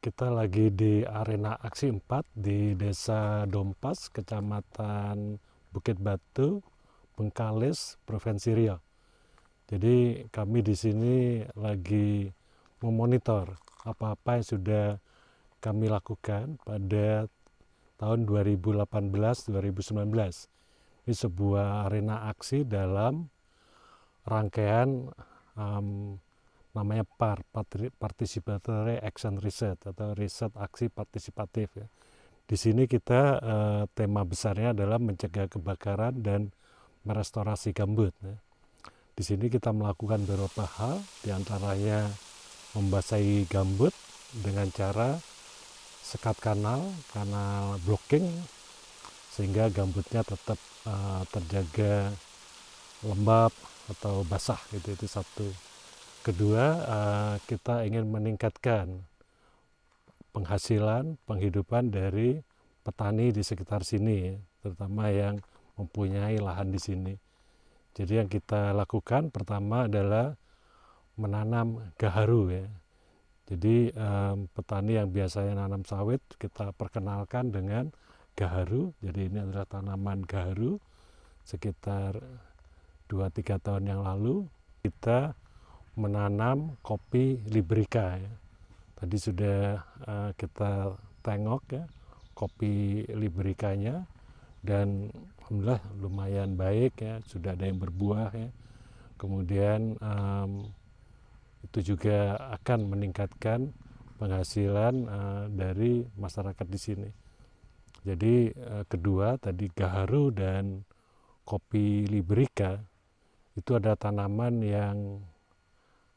Kita lagi di arena aksi 4 di Desa Dompas, Kecamatan Bukit Batu, Bengkalis, Provinsi Riau. Jadi kami di sini lagi memonitor apa-apa yang sudah kami lakukan pada tahun 2018-2019. Ini sebuah arena aksi dalam rangkaian namanya PAR, Participatory Action Research atau riset aksi partisipatif ya. Di sini kita tema besarnya adalah mencegah kebakaran dan merestorasi gambut ya. Di sini kita melakukan beberapa hal, diantaranya membasahi gambut dengan cara sekat kanal blocking sehingga gambutnya tetap terjaga lembab atau basah gitu, itu satu. Kedua, kita ingin meningkatkan penghasilan, penghidupan dari petani di sekitar sini, terutama yang mempunyai lahan di sini. Jadi yang kita lakukan pertama adalah menanam gaharu ya. Jadi petani yang biasanya nanam sawit kita perkenalkan dengan gaharu. Jadi ini adalah tanaman gaharu. Sekitar 2-3 tahun yang lalu kita menanam kopi Liberica ya. Tadi sudah kita tengok ya kopi Libericanya, dan alhamdulillah lumayan baik ya, sudah ada yang berbuah ya. Kemudian itu juga akan meningkatkan penghasilan dari masyarakat di sini. Jadi kedua tadi gaharu dan kopi Liberica itu ada tanaman yang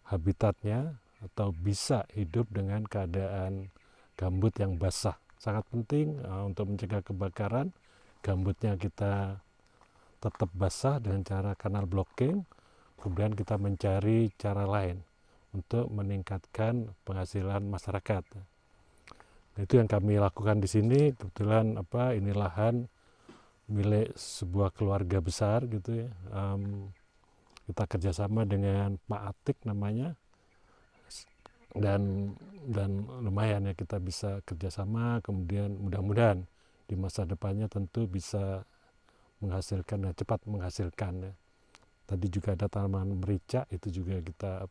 habitatnya atau bisa hidup dengan keadaan gambut yang basah. Sangat penting untuk mencegah kebakaran, gambutnya kita tetap basah dengan cara kanal blocking. Kemudian kita mencari cara lain untuk meningkatkan penghasilan masyarakat. Nah, itu yang kami lakukan di sini. Kebetulan ini lahan milik sebuah keluarga besar gitu ya. Kita kerjasama dengan Pak Atik namanya, dan lumayan ya kita bisa kerjasama. Kemudian mudah-mudahan di masa depannya tentu bisa menghasilkan dan cepat menghasilkan ya. Tadi juga ada tanaman merica, itu juga kita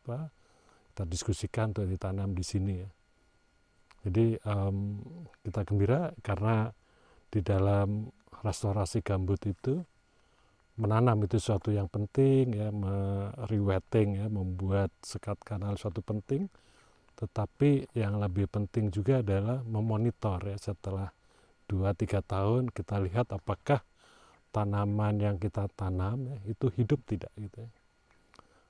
diskusikan untuk ditanam di sini ya. Jadi kita gembira karena di dalam restorasi gambut itu menanam itu suatu yang penting ya, rewetting ya, membuat sekat kanal suatu penting, tetapi yang lebih penting juga adalah memonitor ya, setelah 2-3 tahun kita lihat apakah tanaman yang kita tanam ya, itu hidup tidak gitu ya.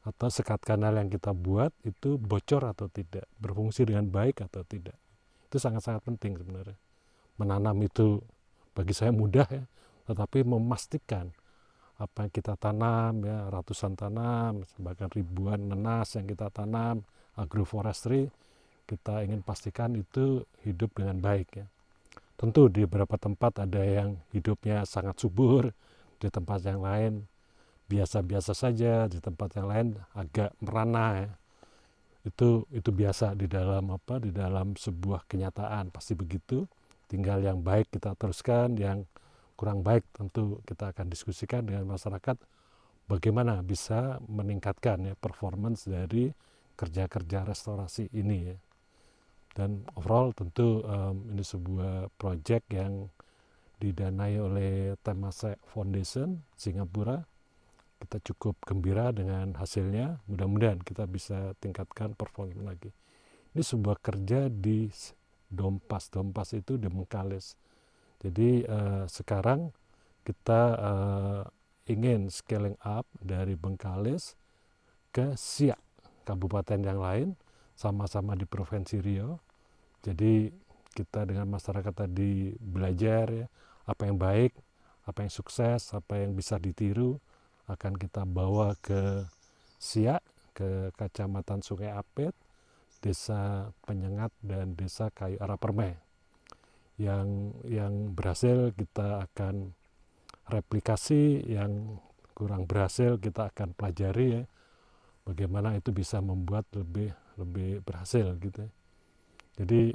Atau sekat kanal yang kita buat itu bocor atau tidak, berfungsi dengan baik atau tidak. Itu sangat-sangat penting sebenarnya. Menanam itu bagi saya mudah ya, tetapi memastikan apa yang kita tanam ya, ratusan tanam, bahkan ribuan nanas yang kita tanam, agroforestry, kita ingin pastikan itu hidup dengan baik ya. Tentu di beberapa tempat ada yang hidupnya sangat subur, di tempat yang lain biasa-biasa saja, di tempat yang lain agak merana ya. Itu biasa di dalam sebuah kenyataan, pasti begitu. Tinggal yang baik kita teruskan, yang kurang baik tentu kita akan diskusikan dengan masyarakat bagaimana bisa meningkatkan ya performance dari kerja-kerja restorasi ini ya. Dan overall tentu ini sebuah proyek yang didanai oleh Temasek Foundation Singapura. Kita cukup gembira dengan hasilnya, mudah-mudahan kita bisa tingkatkan performa lagi. Ini sebuah kerja di Dompas itu di Bengkalis. Jadi sekarang kita ingin scaling up dari Bengkalis ke Siak, kabupaten yang lain, sama-sama di Provinsi Riau. Jadi kita dengan masyarakat tadi belajar ya, apa yang baik, apa yang sukses, apa yang bisa ditiru, akan kita bawa ke Siak, ke Kecamatan Sungai Apit, Desa Penyengat, dan Desa Kayu Arah Permai. Yang berhasil kita akan replikasi, yang kurang berhasil kita akan pelajari ya, bagaimana itu bisa membuat lebih berhasil gitu ya. Jadi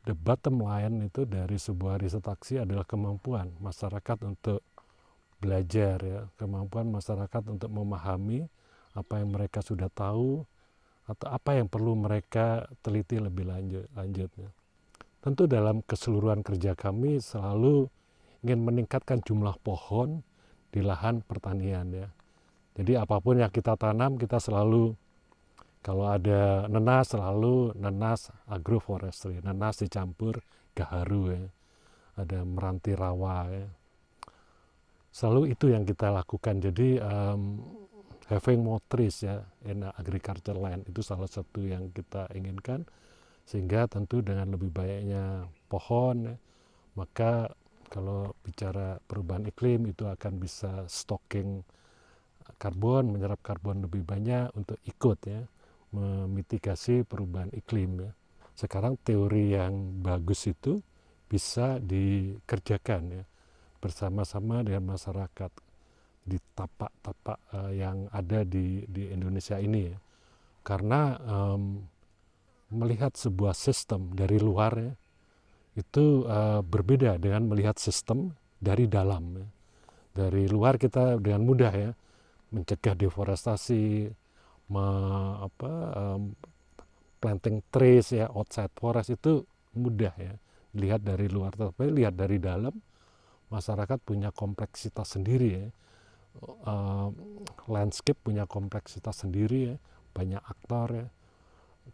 the bottom line itu dari sebuah riset aksi adalah kemampuan masyarakat untuk belajar, ya, kemampuan masyarakat untuk memahami apa yang mereka sudah tahu atau apa yang perlu mereka teliti lebih lanjut. Ya. Tentu dalam keseluruhan kerja kami selalu ingin meningkatkan jumlah pohon di lahan pertanian, ya. Jadi apapun yang kita tanam, kita selalu, kalau ada nenas, selalu nenas agroforestry, nenas dicampur gaharu, ya. Ada meranti rawa, ya. Selalu itu yang kita lakukan. Jadi having more trees, ya, in agriculture land itu salah satu yang kita inginkan, sehingga tentu dengan lebih banyaknya pohon, ya, maka kalau bicara perubahan iklim itu akan bisa stocking karbon, menyerap karbon lebih banyak untuk ikut, ya, memitigasi perubahan iklim, ya. Sekarang teori yang bagus itu bisa dikerjakan, ya, bersama-sama dengan masyarakat di tapak-tapak yang ada di Indonesia ini, ya. Karena melihat sebuah sistem dari luar, ya, itu berbeda dengan melihat sistem dari dalam, ya. Dari luar kita dengan mudah, ya, mencegah deforestasi, planting trees, ya, outside forest itu mudah, ya, lihat dari luar. Tapi lihat dari dalam, masyarakat punya kompleksitas sendiri, ya. Landscape punya kompleksitas sendiri, ya. Banyak aktor, ya.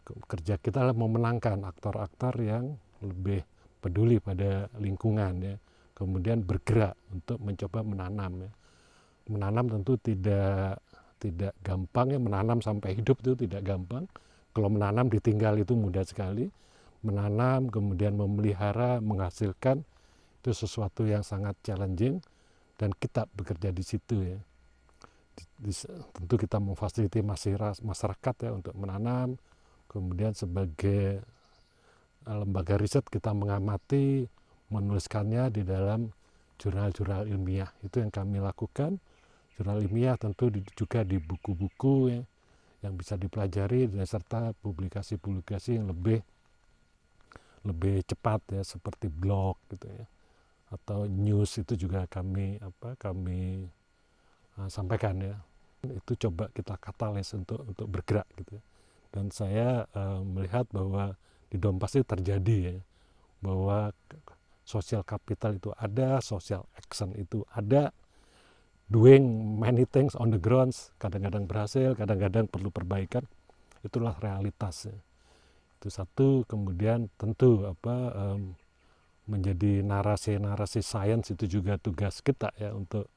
Kerja kita adalah memenangkan aktor-aktor yang lebih peduli pada lingkungan, ya. Kemudian bergerak untuk mencoba menanam, ya. Menanam tentu tidak gampang, ya. Menanam sampai hidup itu tidak gampang. Kalau menanam ditinggal itu mudah sekali. Menanam kemudian memelihara, menghasilkan itu sesuatu yang sangat challenging, dan kita bekerja di situ, ya. Tentu kita memfasilitasi masyarakat, ya, untuk menanam. Kemudian sebagai lembaga riset kita mengamati, menuliskannya di dalam jurnal-jurnal ilmiah. Itu yang kami lakukan. Jurnal ilmiah tentu juga di buku-buku, ya, yang bisa dipelajari, dan serta publikasi-publikasi yang lebih cepat, ya, seperti blog gitu, ya, atau news itu juga kami sampaikan, ya. Itu coba kita katalis untuk bergerak gitu, ya. Dan saya melihat bahwa di Dompas itu terjadi, ya, bahwa social capital itu ada, social action itu ada, doing many things on the ground, kadang-kadang berhasil, kadang-kadang perlu perbaikan, itulah realitas, ya. Itu satu. Kemudian tentu menjadi narasi sains itu juga tugas kita, ya, untuk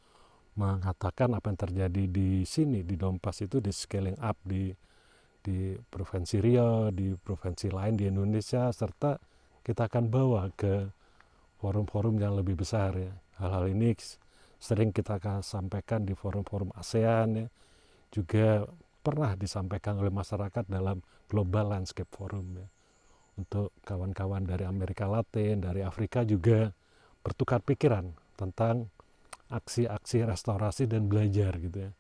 mengatakan apa yang terjadi di sini, di Dompas itu, di scaling up di Provinsi Riau, di provinsi lain di Indonesia, serta kita akan bawa ke forum-forum yang lebih besar, ya. Hal-hal ini sering kita akan sampaikan di forum-forum ASEAN, ya. Juga pernah disampaikan oleh masyarakat dalam Global Landscape Forum, ya. Untuk kawan-kawan dari Amerika Latin, dari Afrika juga bertukar pikiran tentang aksi-aksi restorasi dan belajar gitu, ya.